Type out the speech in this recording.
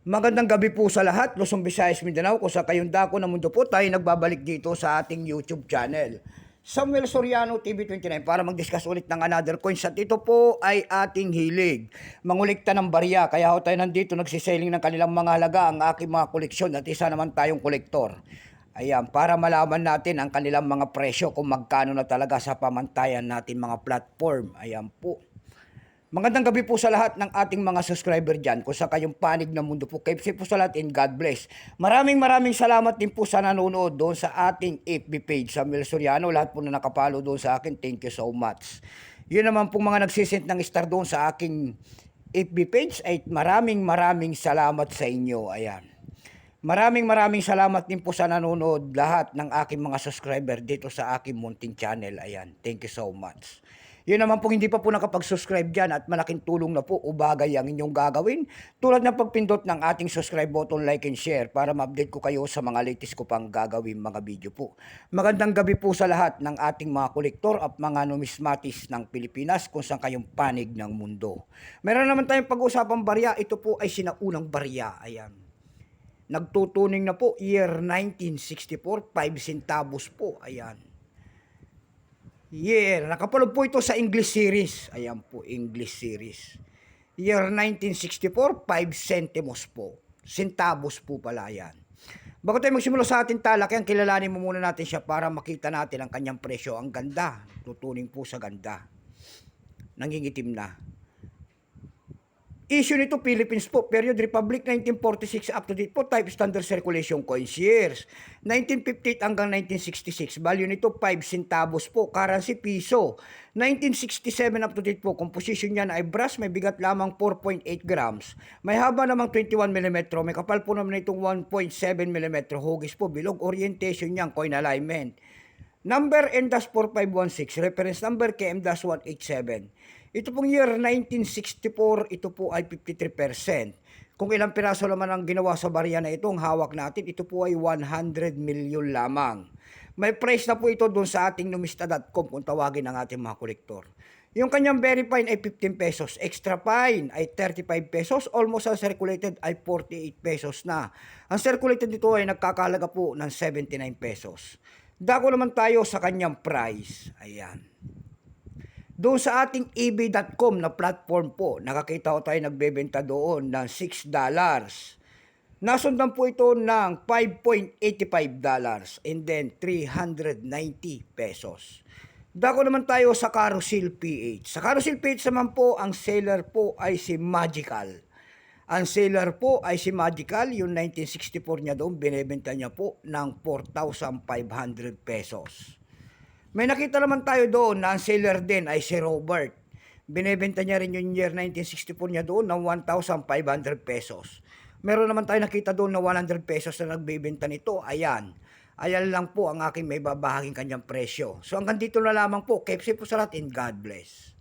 Magandang gabi po sa lahat, Luzon, Visayas, Mindanao, kung sa kayong dako ng mundo po tayo nagbabalik dito sa ating YouTube channel. Samuel Soriano TV29 para mag-discuss ulit ng another coins at ito po ay ating hilig. Mangulikta ng barya, kaya ho tayo nandito nagsiselling ng kanilang mga halaga ang aking mga koleksyon at isa naman tayong kolektor. Ayan, para malaman natin ang kanilang mga presyo kung magkano na talaga sa pamantayan natin mga platform. Ayan po. Magandang gabi po sa lahat ng ating mga subscriber dyan. Kung sa kayong panig ng mundo po, keep safe po sa lahat and God bless. Maraming salamat din po sa nanonood doon sa ating FB page, Samuel Soriano. Lahat po na nakapalo doon sa akin, thank you so much. Yun naman po mga nagsisend ng star doon sa aking FB page ay maraming salamat sa inyo. Ayan. Maraming salamat din po sa nanonood lahat ng aking mga subscriber dito sa aking munting channel. Ayan, thank you so much. Yun naman po hindi pa po nakapag-subscribe dyan at malaking tulong na po o bagay ang inyong gagawin tulad ng pagpindot ng ating subscribe button, like and share para ma-update ko kayo sa mga latest ko pang gagawin mga video po. Magandang gabi po sa lahat ng ating mga kolektor at mga numismatis ng Pilipinas kung saan kayong panig ng mundo. Meron naman tayong pag-usapang barya, ito po ay sinaunang barya. Ayan. Nagtutuning na po, year 1964, 5 centavos po. Ayan. Year, nakapalog po ito sa English series. Ayan po, English series. Year 1964, 5 centimos po. Centavos po pala yan. Bago tayo magsimula sa ating talakayan, kilalanin mo muna natin siya para makita natin ang kanyang presyo. Ang ganda, tutuning po sa ganda. Nangingitim na. Issue nito Philippines po, period Republic 1946 up to date po, type standard circulation coins years. 1958 hanggang 1966, value nito 5 centavos po, currency piso. 1967 up to date po, composition niya ay brass, may bigat lamang 4.8 grams. May haba namang 21 mm, may kapal po naman itong 1.7 mm, hugis po, bilog, orientation niyang coin alignment. Number N-4516, reference number KM-187. Ito pong year 1964, ito po ay 53%. Kung ilang piraso naman ang ginawa sa barya na ito, ang hawak natin, ito po ay 100 million lamang. May price na po ito doon sa ating numista.com kung tawagin ang ating mga kolektor. Yung kanyang very fine ay 15 pesos, extra fine ay 35 pesos, almost uncirculated ay 48 pesos na. Ang circulated nito ay nagkakahalaga po ng 79 pesos. Dako naman tayo sa kanyang price. Ayan. Doon sa ating ebay.com na platform po, nakakita ko tayo nagbebenta doon ng $6. Nasundan po ito ng $5.85 and then 390 pesos. Dako naman tayo sa Carousel PH. Sa Carousel PH naman po, ang seller po ay si Magical. Ang seller po ay si Magical, yung 1964 niya doon, binebenta niya po ng 4,500 pesos. May nakita naman tayo doon na ang seller din ay si Robert. Binebenta niya rin yung year 1964 niya doon ng 1,500 pesos. Meron naman tayo nakita doon na 100 pesos na nagbebenta nito. Ayan. Ayan lang po ang aking may babahaging kanyang presyo. So hanggang dito na lamang po. Keep safe po sa lahat and God bless.